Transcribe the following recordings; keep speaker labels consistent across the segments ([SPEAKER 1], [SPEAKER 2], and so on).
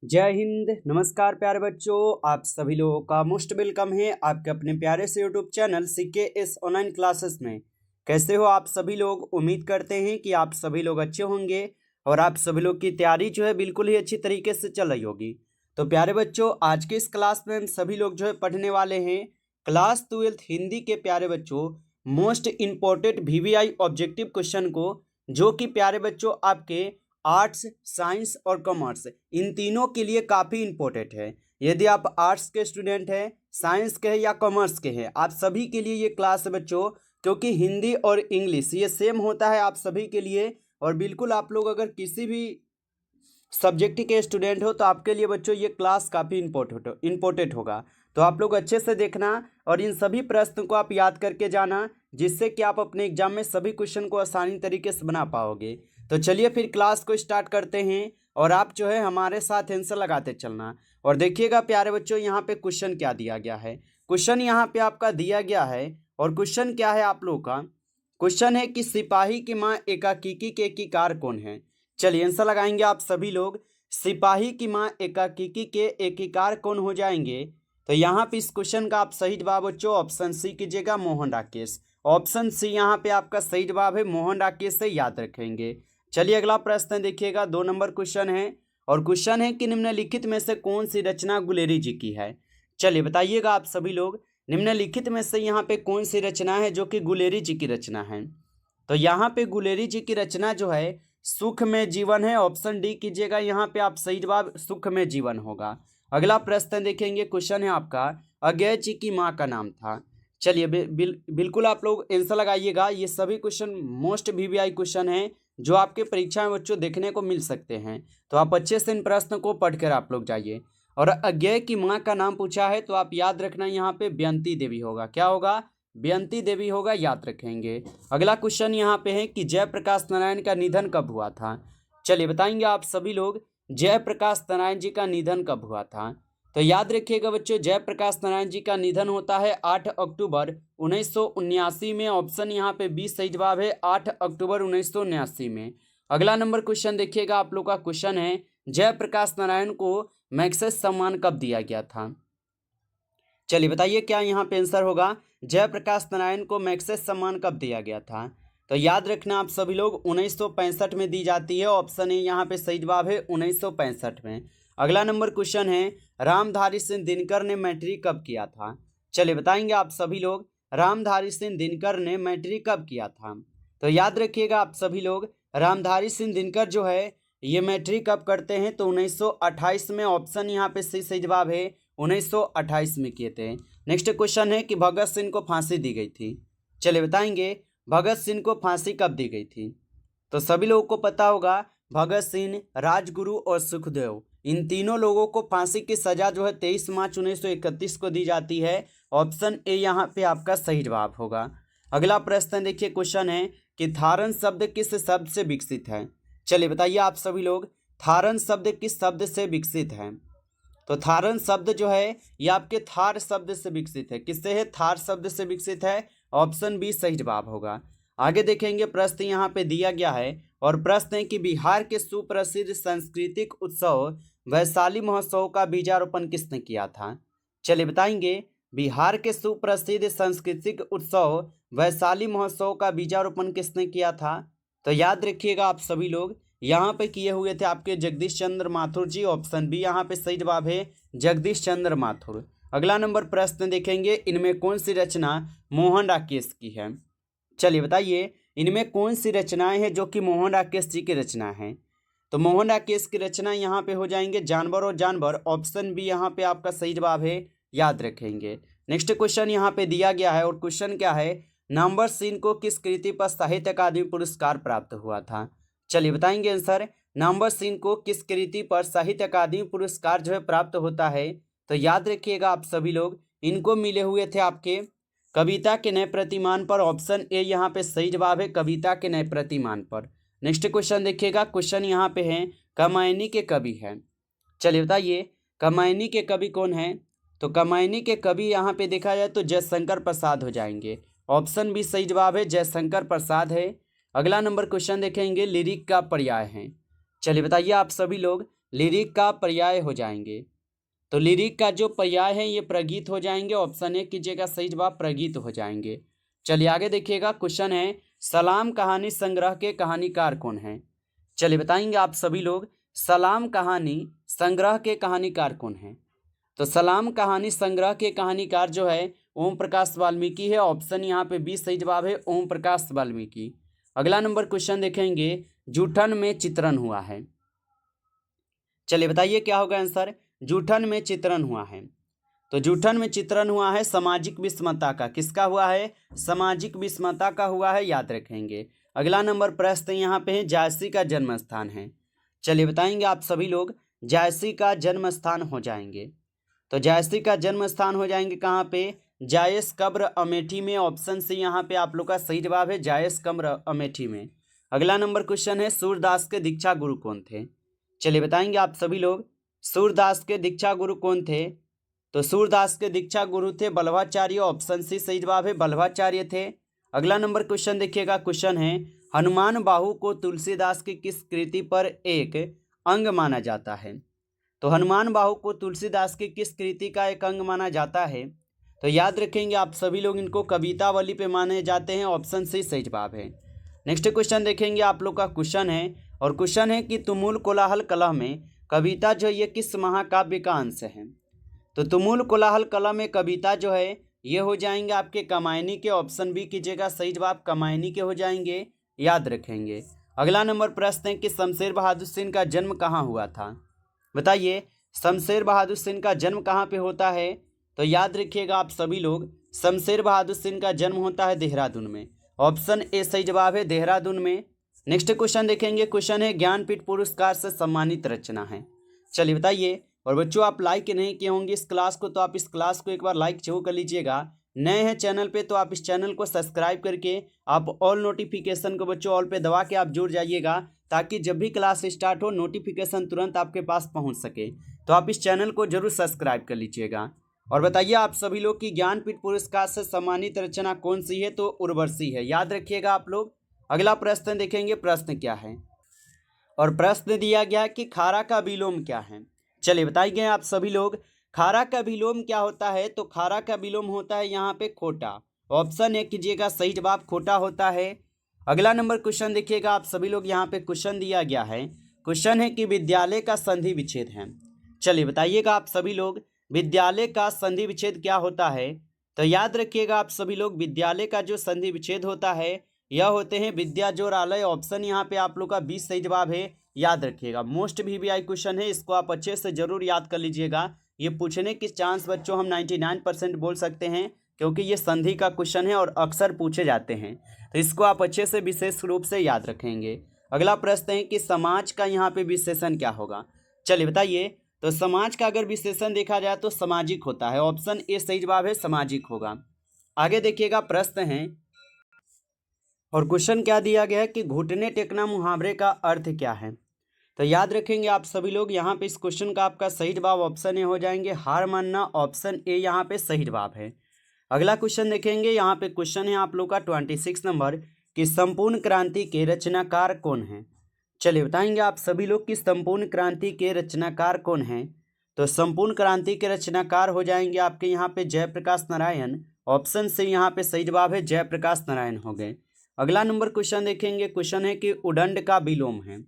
[SPEAKER 1] जय हिंद। नमस्कार प्यारे बच्चों, आप सभी लोगों का मोस्ट वेलकम है आपके अपने प्यारे से YouTube channel CKS online classes में। कैसे हो आप सभी लोग? उम्मीद करते हैं कि आप सभी लोग अच्छे होंगे और आप सभी लोग की तैयारी जो है बिल्कुल ही अच्छी तरीके से चल रही होगी। तो प्यारे बच्चों, आज के इस क्लास में हम सभी लोग जो है पढ़ने वाले हैं क्लास 12 हिंदी के प्यारे बच्चों most important VVI objective question को, जो कि प्यारे बच्चों आपके आर्ट्स, साइंस और कॉमर्स इन तीनों के लिए काफ़ी इम्पोर्टेंट है। यदि आप आर्ट्स के स्टूडेंट हैं, साइंस के हैं या कॉमर्स के हैं, आप सभी के लिए ये क्लास है बच्चों, क्योंकि हिंदी और इंग्लिश ये सेम होता है आप सभी के लिए। और बिल्कुल आप लोग अगर किसी भी सब्जेक्ट के स्टूडेंट हो तो आपके लिए बच्चों ये क्लास काफ़ी इम्पोर्टेंट होगा। तो आप लोग अच्छे से देखना और इन सभी प्रश्न को आप याद करके जाना, जिससे कि आप अपने एग्जाम में सभी क्वेश्चन को आसानी तरीके से बना पाओगे। तो चलिए फिर क्लास को स्टार्ट करते हैं और आप जो है हमारे साथ आंसर लगाते चलना। और देखिएगा प्यारे बच्चों, यहाँ पे क्वेश्चन क्या दिया गया है। क्वेश्चन यहाँ पे आपका दिया गया है और क्वेश्चन क्या है आप लोग का? क्वेश्चन है कि सिपाही की माँ एकाकीकी के एकीकार कौन है? चलिए आंसर लगाएंगे आप सभी लोग। सिपाही की माँ एकाकीकी के एकीकार कौन हो जाएंगे? तो यहाँ पे इस क्वेश्चन का आप सही जवाब बच्चों ऑप्शन सी कीजिएगा, मोहन राकेश। ऑप्शन सी यहाँ पे आपका सही जवाब है, मोहन राकेश से याद रखेंगे। चलिए अगला प्रश्न देखिएगा, 2 नंबर क्वेश्चन है और क्वेश्चन है कि निम्नलिखित में से कौन सी रचना गुलेरी जी की है? चलिए बताइएगा आप सभी लोग, निम्नलिखित में से यहाँ पे कौन सी रचना है जो कि गुलेरी जी की रचना है? तो यहाँ पे गुलेरी जी की रचना जो है सुख में जीवन है। ऑप्शन डी कीजिएगा, यहाँ पे आप सही जवाब सुख में जीवन होगा। अगला प्रश्न देखेंगे, क्वेश्चन है आपका अज्ञय जी की माँ का नाम था। चलिए बिल्कुल आप लोग आंसर लगाइएगा। ये सभी क्वेश्चन मोस्ट VVI क्वेश्चन है जो आपके परीक्षा में बच्चों देखने को मिल सकते हैं। तो आप अच्छे से इन प्रश्न को पढ़कर आप लोग जाइए। और अज्ञय की माँ का नाम पूछा है तो आप याद रखना, यहाँ पे बेअंती देवी होगा। क्या होगा? बेअंती देवी होगा, याद रखेंगे। अगला क्वेश्चन यहाँ पे है कि जयप्रकाश नारायण का निधन कब हुआ था? चलिए बताएंगे आप सभी लोग, जयप्रकाश नारायण जी का निधन कब हुआ था? तो याद रखिएगा बच्चों, जयप्रकाश नारायण जी का निधन होता है 8 अक्टूबर 1979 में। ऑप्शन यहाँ पे 20 सही जवाब है, 8 अक्टूबर 1979 में। अगला नंबर क्वेश्चन देखिएगा आप लोग का क्वेश्चन है, जयप्रकाश नारायण को मैग्सेसे सम्मान कब दिया गया था? चलिए बताइए क्या यहाँ पे आंसर होगा? जयप्रकाश नारायण को मैग्सेसे सम्मान कब दिया गया था? तो याद रखना आप सभी लोग, 1965 में दी जाती है। ऑप्शन ए यहाँ पे सही जवाब है, 1965 में। अगला नंबर क्वेश्चन है, रामधारी सिंह दिनकर ने मैट्रिक कब किया था? चलिए बताएंगे आप सभी लोग, रामधारी सिंह दिनकर ने मैट्रिक कब किया था? तो याद रखिएगा आप सभी लोग, रामधारी सिंह दिनकर जो है ये मैट्रिक कब करते हैं? तो 1928 में। ऑप्शन यहाँ पे सही जवाब है, 1928 में किए थे। नेक्स्ट क्वेश्चन है कि भगत सिंह को फांसी दी गई थी। चलिए बताएंगे भगत सिंह को फांसी कब दी गई थी? तो सभी लोगों को पता होगा, भगत सिंह, राजगुरु और सुखदेव इन तीनों लोगों को फांसी की सजा जो है 23 मार्च 1931 को दी जाती है। ऑप्शन ए यहाँ पे आपका सही जवाब होगा। अगला प्रश्न देखिए, क्वेश्चन है कि थारन शब्द किस शब्द से विकसित है? चलिए बताइए आप सभी लोग, थारन शब्द किस शब्द से विकसित है? तो थारन शब्द जो है ये आपके थार शब्द से विकसित है। किससे है? थार शब्द से विकसित है। ऑप्शन बी सही जवाब होगा। आगे देखेंगे, प्रश्न यहाँ पे दिया गया है और प्रश्न है कि बिहार के सुप्रसिद्ध सांस्कृतिक उत्सव वैशाली महोत्सव का बीजारोपण किसने किया था? चलिए बताएंगे, बिहार के सुप्रसिद्ध सांस्कृतिक उत्सव वैशाली महोत्सव का बीजारोपण किसने किया था? तो याद रखिएगा आप सभी लोग, यहाँ पे किए हुए थे आपके जगदीश चंद्र माथुर जी। ऑप्शन बी यहाँ पे सही जवाब है, जगदीश चंद्र माथुर। अगला नंबर प्रश्न देखेंगे, इनमें कौन सी रचना मोहन राकेश की है? चलिए बताइए, इनमें कौन सी रचनाएं हैं जो कि मोहन राकेश जी की रचना है? तो मोहन राकेश की रचना यहाँ पे हो जाएंगे जानवर और जानवर। ऑप्शन बी यहाँ पे आपका सही जवाब है, याद रखेंगे। नेक्स्ट क्वेश्चन यहाँ पे दिया गया है और क्वेश्चन क्या है, नंबर सीन को किस कृति पर साहित्य अकादमी पुरस्कार प्राप्त हुआ था? चलिए बताएंगे आंसर, नंबर सीन को किस कृति पर साहित्य अकादमी पुरस्कार जो है प्राप्त होता है? तो याद रखिएगा आप सभी लोग, इनको मिले हुए थे आपके कविता के नए प्रतिमान पर। ऑप्शन ए यहाँ पे सही जवाब है, कविता के नए प्रतिमान पर। नेक्स्ट क्वेश्चन देखिएगा, क्वेश्चन यहाँ पे है कामायनी के कवि हैं। चलिए बताइए कामायनी के कवि कौन है? तो कामायनी के कवि यहाँ पे देखा जाए तो जयशंकर प्रसाद हो जाएंगे। ऑप्शन बी सही जवाब है, जयशंकर प्रसाद है। अगला नंबर क्वेश्चन देखेंगे, लिरिक का पर्याय है। चलिए बताइए आप सभी लोग, लिरिक का पर्याय हो जाएंगे। तो लिरिक का जो पर्याय है ये प्रगीत हो जाएंगे। ऑप्शन ए कीजिएगा, सही जवाब प्रगीत हो जाएंगे। चलिए आगे देखिएगा, क्वेश्चन है सलाम कहानी संग्रह के कहानीकार कौन है। चलिए बताएंगे आप सभी लोग, सलाम कहानी संग्रह के कहानीकार कौन है। तो सलाम कहानी संग्रह के कहानीकार जो है ओम प्रकाश वाल्मीकि है। ऑप्शन यहाँ पे बी सही जवाब है, ओम प्रकाश वाल्मीकि। अगला नंबर क्वेश्चन देखेंगे, जूठन में चित्रण हुआ है। चलिए बताइए क्या होगा आंसर। जूठन में चित्रण हुआ है। तो जूठन में चित्रण हुआ है सामाजिक विषमता का। किसका हुआ है? सामाजिक विषमता का हुआ है, याद रखेंगे। अगला नंबर प्रश्न यहाँ पे है, जायसी का जन्म स्थान है। चलिए बताएंगे आप सभी लोग, जायसी का जन्म स्थान हो जाएंगे। तो जायसी का जन्म स्थान हो जाएंगे कहाँ पे? जायस कब्र अमेठी में। ऑप्शन सी यहाँ पे आप लोग का सही जवाब है, जायस कब्र अमेठी में। अगला नंबर क्वेश्चन है, सूरदास के दीक्षा गुरु कौन थे। चलिए बताएंगे आप सभी लोग, सूरदास के दीक्षा गुरु कौन थे। तो सूरदास के दीक्षा गुरु थे बल्लभाचार्य। ऑप्शन सी सही जवाब है, बल्लभाचार्य थे। अगला नंबर क्वेश्चन देखिएगा, क्वेश्चन है हनुमान बाहु को तुलसीदास की किस कृति पर एक अंग माना जाता है। तो हनुमान बाहु को तुलसीदास की किस कृति का एक अंग माना जाता है। तो याद रखेंगे आप सभी लोग, इनको कवितावली पे माने जाते हैं। ऑप्शन सी सही जवाब है। नेक्स्ट क्वेश्चन देखेंगे आप लोग का, क्वेश्चन है और क्वेश्चन है कि तुमुल कोलाहल कलह में कविता जो ये किस महाकाव्य का अंश है। तो तुमुल कोलाहल कलह में कविता जो है ये हो जाएंगे आपके कामायनी के। ऑप्शन बी कीजिएगा, सही जवाब कामायनी के हो जाएंगे, याद रखेंगे। अगला नंबर प्रश्न है कि शमशेर बहादुर सिंह का जन्म कहाँ हुआ था। बताइए शमशेर बहादुर सिंह का जन्म कहाँ पे होता है। तो याद रखिएगा आप सभी लोग, शमशेर बहादुर सिंह का जन्म होता है देहरादून में। ऑप्शन ए सही जवाब है, देहरादून में। नेक्स्ट क्वेश्चन देखेंगे, क्वेश्चन है ज्ञानपीठ पुरस्कार से सम्मानित रचना है। चलिए बताइए। और बच्चों आप लाइक नहीं किए होंगे इस क्लास को, तो आप इस क्लास को एक बार लाइक जरूर कर लीजिएगा। नए हैं चैनल पे तो आप इस चैनल को सब्सक्राइब करके आप ऑल नोटिफिकेशन को बच्चों ऑल पे दबा के आप जुड़ जाइएगा, ताकि जब भी क्लास स्टार्ट हो नोटिफिकेशन तुरंत आपके पास पहुंच सके। तो आप इस चैनल को जरूर सब्सक्राइब कर लीजिएगा। और बताइए आप सभी लोग की ज्ञानपीठ पुरस्कार से सम्मानित रचना कौन सी है। तो उर्वशी है, याद रखिएगा आप लोग। अगला प्रश्न देखेंगे, प्रश्न क्या है और प्रश्न दिया गया कि खारा का विलोम क्या है। चलिए बताइए आप सभी लोग, खारा का विलोम क्या होता है। तो खारा का विलोम होता है यहाँ पे खोटा। ऑप्शन ए कीजिएगा, सही जवाब खोटा होता है। अगला नंबर क्वेश्चन देखिएगा आप सभी लोग, यहाँ पे क्वेश्चन दिया गया है, क्वेश्चन है कि विद्यालय का संधि विच्छेद है। चलिए बताइएगा आप सभी लोग, विद्यालय का संधि विच्छेद क्या होता है। तो याद रखिएगा आप सभी लोग, विद्यालय का जो संधि विच्छेद होता है यह होते हैं विद्या जोरालय। ऑप्शन यहाँ पे आप लोग का 20 सही जवाब है, याद रखिएगा। मोस्ट वीवीआई क्वेश्चन है, इसको आप अच्छे से जरूर याद कर लीजिएगा। ये पूछने की चांस बच्चों हम 99% बोल सकते हैं, क्योंकि ये संधि का क्वेश्चन है और अक्सर पूछे जाते हैं। तो इसको आप अच्छे से विशेष रूप से याद रखेंगे। अगला प्रश्न है कि समाज का यहाँ पे विशेषण क्या होगा। चलिए बताइए। तो समाज का अगर विशेषण देखा जाए तो सामाजिक होता है। ऑप्शन ए सही जवाब है, सामाजिक होगा। आगे देखिएगा, प्रश्न है और क्वेश्चन क्या दिया गया है कि घुटने टेकना मुहावरे का अर्थ क्या है। तो याद रखेंगे आप सभी लोग, यहाँ पे इस क्वेश्चन का आपका सही जवाब ऑप्शन ए हो जाएंगे, हार मानना। ऑप्शन ए यहाँ पे सही जवाब है। अगला क्वेश्चन देखेंगे, यहाँ पे क्वेश्चन है आप लोग का 26 नंबर कि संपूर्ण क्रांति के रचनाकार कौन है। चलिए बताएंगे आप सभी लोग कि संपूर्ण क्रांति के रचनाकार कौन है। तो संपूर्ण क्रांति के रचनाकार हो जाएंगे आपके यहाँ पे जयप्रकाश नारायण। ऑप्शन से यहाँ पे सही जवाब है, जयप्रकाश नारायण हो गए। अगला नंबर क्वेश्चन देखेंगे, क्वेश्चन है कि उदंड का विलोम है।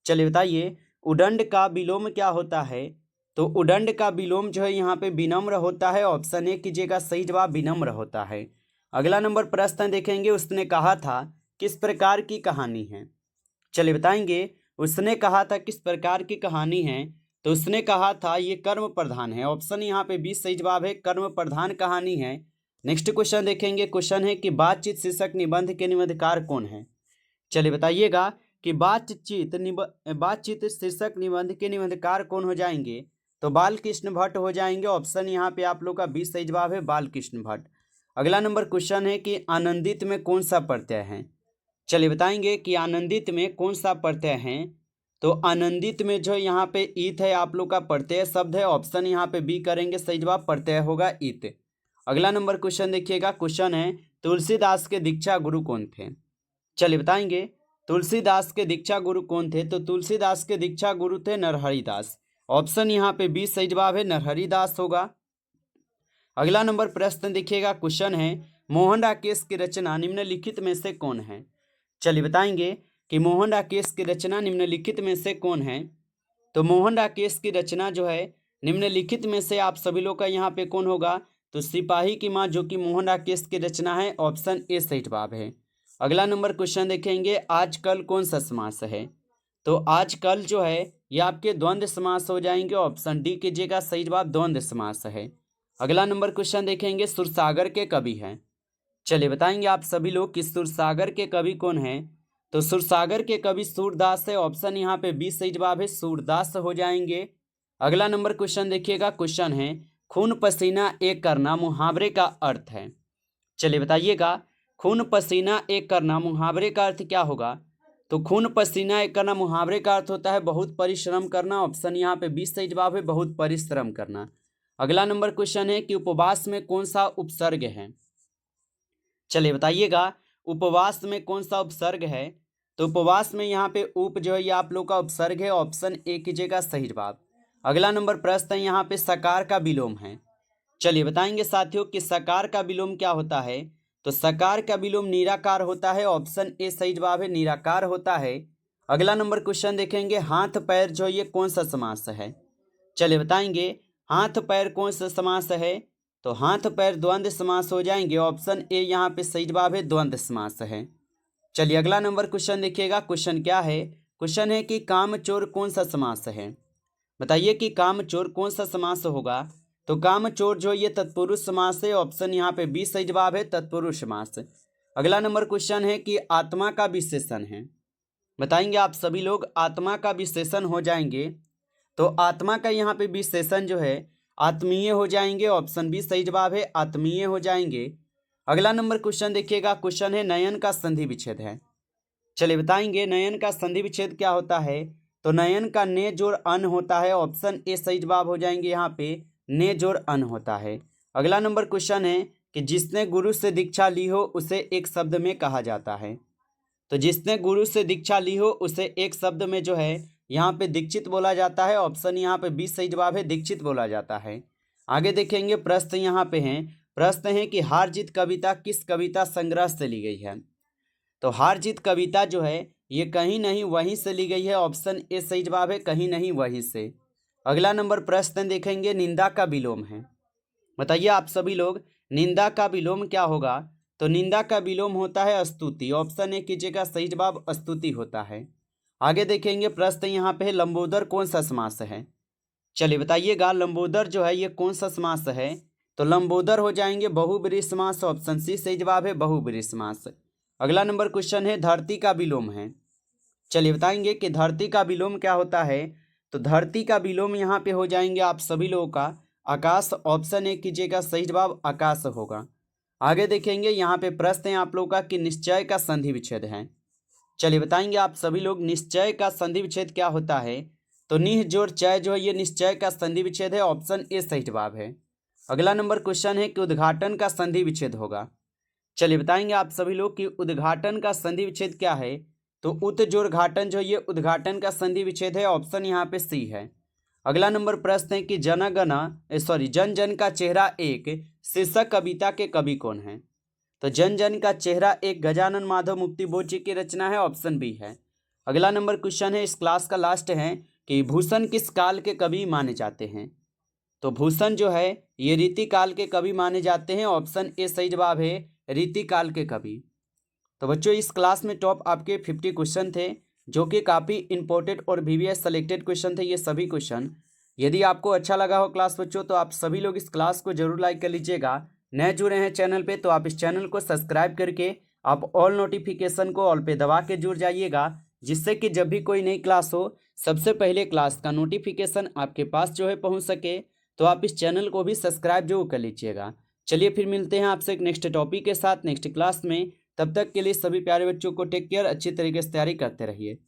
[SPEAKER 1] चलिए बताइए उदंड का विलोम क्या होता है। तो उदंड का विलोम जो है यहाँ पे विनम्र होता है। ऑप्शन ए कीजिएगा, सही जवाब विनम्र होता है। अगला नंबर प्रश्न देखेंगे, उसने कहा था किस प्रकार की कहानी है। चलिए बताएंगे, उसने कहा था किस प्रकार की कहानी है। तो उसने कहा था ये कर्म प्रधान है। ऑप्शन यहाँ पे 20 सही जवाब है, कर्म प्रधान कहानी है। नेक्स्ट क्वेश्चन देखेंगे, क्वेश्चन है कि बातचीत शीर्षक निबंध के निबंधकार कौन है। चलिए बताइएगा कि बातचीत शीर्षक निबंध के निबंधकार कौन हो जाएंगे। तो बालकृष्ण भट्ट हो जाएंगे। ऑप्शन यहाँ पे आप लोग का 20 सही जवाब है, बालकृष्ण भट्ट। अगला नंबर क्वेश्चन है कि आनंदित में कौन सा प्रत्यय है। चलिए बताएंगे कि आनंदित में कौन सा प्रत्यय है। तो आनंदित में जो यहाँ पे ईत है आप लोग का प्रत्यय शब्द है। ऑप्शन यहाँ पे बी करेंगे, सही जवाब प्रत्यय होगा ईत। अगला नंबर क्वेश्चन देखिएगा, क्वेश्चन है तुलसीदास के दीक्षा गुरु कौन थे। चलिए बताएंगे, तुलसीदास के दीक्षा गुरु कौन थे? तो तुलसीदास के दीक्षा गुरु थे नरहरि दास। ऑप्शन यहाँ पे बी सही जवाब है, नरहरि दास होगा। अगला नंबर प्रश्न देखिएगा, क्वेश्चन है मोहन राकेश की रचना निम्नलिखित में से कौन है? चलिए बताएंगे कि मोहन राकेश की रचना निम्नलिखित में से कौन है। तो मोहन राकेश की रचना जो है निम्नलिखित में से आप सभी लोग का यहाँ पे कौन होगा? तो सिपाही की माँ, जो कि मोहन राकेश की रचना है। ऑप्शन ए सही जवाब है। अगला नंबर क्वेश्चन देखेंगे, आजकल कौन सा समास है? तो आजकल जो है ये आपके द्वंद्व समास हो जाएंगे। ऑप्शन डी कीजिएगा, सही जवाब द्वंद्व समास है। अगला नंबर क्वेश्चन देखेंगे, सुरसागर के कवि हैं। चलिए बताएंगे आप सभी लोग कि सुरसागर के कवि कौन हैं। तो सुरसागर के कवि सूरदास है। ऑप्शन यहाँ पे बी सही जवाब है, सूरदास हो जाएंगे। अगला नंबर क्वेश्चन देखिएगा, क्वेश्चन है खून पसीना एक करना मुहावरे का अर्थ है। चलिए बताइएगा, खून पसीना एक करना मुहावरे का अर्थ क्या होगा? तो खून पसीना एक करना मुहावरे का अर्थ होता है बहुत परिश्रम करना। ऑप्शन यहाँ पे बी सही जवाब है, बहुत परिश्रम करना। अगला नंबर क्वेश्चन है कि उपवास में कौन सा उपसर्ग है? चलिए बताइएगा, उपवास में कौन सा उपसर्ग है? तो उपवास में यहाँ पे उप जो है ये आप लोग का उपसर्ग है। ऑप्शन ए कीजिएगा, सही जवाब। अगला नंबर प्रश्न है यहाँ पे सकार का विलोम है। चलिए बताएंगे साथियों कि सकार का विलोम क्या होता है। तो सकार का विलोम निराकार होता है। ऑप्शन ए सही जवाब है, निराकार होता है। अगला नंबर क्वेश्चन देखेंगे, हाथ पैर जो ये कौन सा समास है? चलिए बताएंगे, हाथ पैर कौन सा समास है? तो हाथ पैर द्वंद्व समास हो जाएंगे। ऑप्शन ए यहाँ पे सही जवाब है, द्वंद्व समास है। चलिए अगला नंबर क्वेश्चन देखिएगा, क्वेश्चन क्या है? क्वेश्चन है कि कामचोर कौन सा समास है? बताइए कि कामचोर कौन सा समास होगा। तो कामचोर जो ये तत्पुरुष समास है। ऑप्शन यहाँ पे बी सही जवाब है, तत्पुरुष समास। अगला नंबर क्वेश्चन है कि आत्मा का विशेषण है। बताएंगे आप सभी लोग, आत्मा का विशेषण हो जाएंगे। तो आत्मा का यहाँ पे विशेषण जो है आत्मीय हो जाएंगे। ऑप्शन बी सही जवाब है, आत्मीय हो जाएंगे। अगला नंबर क्वेश्चन देखिएगा, क्वेश्चन है नयन का संधि विच्छेद है। चलिए बताएंगे नयन का संधि विच्छेद क्या होता है। तो नयन का ने जोड़ अन होता है। ऑप्शन ए सही जवाब हो जाएंगे, यहाँ पे ने जोड़ अन होता है। अगला नंबर क्वेश्चन है कि जिसने गुरु से दीक्षा ली हो उसे एक शब्द में कहा जाता है। तो जिसने गुरु से दीक्षा ली हो उसे एक शब्द में जो है यहाँ पे दीक्षित बोला जाता है। ऑप्शन यहाँ पे बी सही जवाब है, दीक्षित बोला जाता है। आगे देखेंगे प्रश्न यहाँ पे हैं। प्रश्न है कि हार जीत कविता किस कविता संग्रह से ली गई है? तो हार जीत कविता जो है ये कहीं नहीं वहीं से ली गई है। ऑप्शन ए सही जवाब है, कहीं नहीं वहीं से। अगला नंबर प्रश्न देखेंगे, निंदा का विलोम है। बताइए आप सभी लोग, निंदा का विलोम क्या होगा? तो निंदा का विलोम होता है स्तुति। ऑप्शन ए कीजिएगा, सही जवाब स्तुति होता है। आगे देखेंगे प्रश्न यहाँ पे है, लंबोदर कौन सा समास है? चलिए बताइएगा, लंबोदर जो है ये कौन सा समास है? तो लंबोदर हो जाएंगे बहुब्रीहि समास। ऑप्शन सी सही जवाब है, बहुब्रीहि समास। अगला नंबर क्वेश्चन है, धरती का विलोम है। चलिए बताएंगे कि धरती का विलोम क्या होता है। तो धरती का विलोम यहाँ पे हो जाएंगे आप सभी लोगों का आकाश। ऑप्शन ए कीजिएगा, सही जवाब आकाश होगा। आगे देखेंगे यहाँ पे प्रश्न है आप लोगों का कि निश्चय का संधि विच्छेद है। चलिए बताएंगे आप सभी लोग, निश्चय का संधि विच्छेद क्या होता है। तो निह जोड़ चय जो है ये निश्चय का संधि विच्छेद है। ऑप्शन ए सही जवाब है। अगला नंबर क्वेश्चन है कि उद्घाटन का संधि विच्छेद होगा। चलिए बताएंगे आप सभी लोग कि उद्घाटन का संधि विच्छेद क्या है। तो उत जोड़ घाटन जो ये उद्घाटन का संधि विच्छेद है। ऑप्शन यहाँ पे सी है। अगला नंबर प्रश्न है कि जन जन का चेहरा एक शीर्षक कविता के कवि कौन है? तो जन जन का चेहरा एक गजानन माधव मुक्तिबोध जी की रचना है। ऑप्शन बी है। अगला नंबर क्वेश्चन है, इस क्लास का लास्ट है कि भूषण किस काल के कवि माने जाते हैं? तो भूषण जो है ये रीति काल के कवि माने जाते हैं। ऑप्शन ए सही जवाब है, रीति काल के कवि। तो बच्चों इस क्लास में टॉप आपके 50 क्वेश्चन थे जो कि काफ़ी इंपॉर्टेंट और VVS सेलेक्टेड क्वेश्चन थे ये सभी क्वेश्चन। यदि आपको अच्छा लगा हो क्लास बच्चों तो आप सभी लोग इस क्लास को जरूर लाइक कर लीजिएगा। नए जुड़े हैं चैनल पे तो आप इस चैनल को सब्सक्राइब करके आप ऑल नोटिफिकेशन को ऑल पे दबा के जुड़ जाइएगा, जिससे कि जब भी कोई नई क्लास हो सबसे पहले क्लास का नोटिफिकेशन आपके पास जो है पहुँच सके। तो आप इस चैनल को भी सब्सक्राइब जरूर कर लीजिएगा। चलिए फिर मिलते हैं आपसे एक नेक्स्ट टॉपिक के साथ नेक्स्ट क्लास में। तब तक के लिए सभी प्यारे बच्चों को टेक केयर, अच्छी तरीके से तैयारी करते रहिए।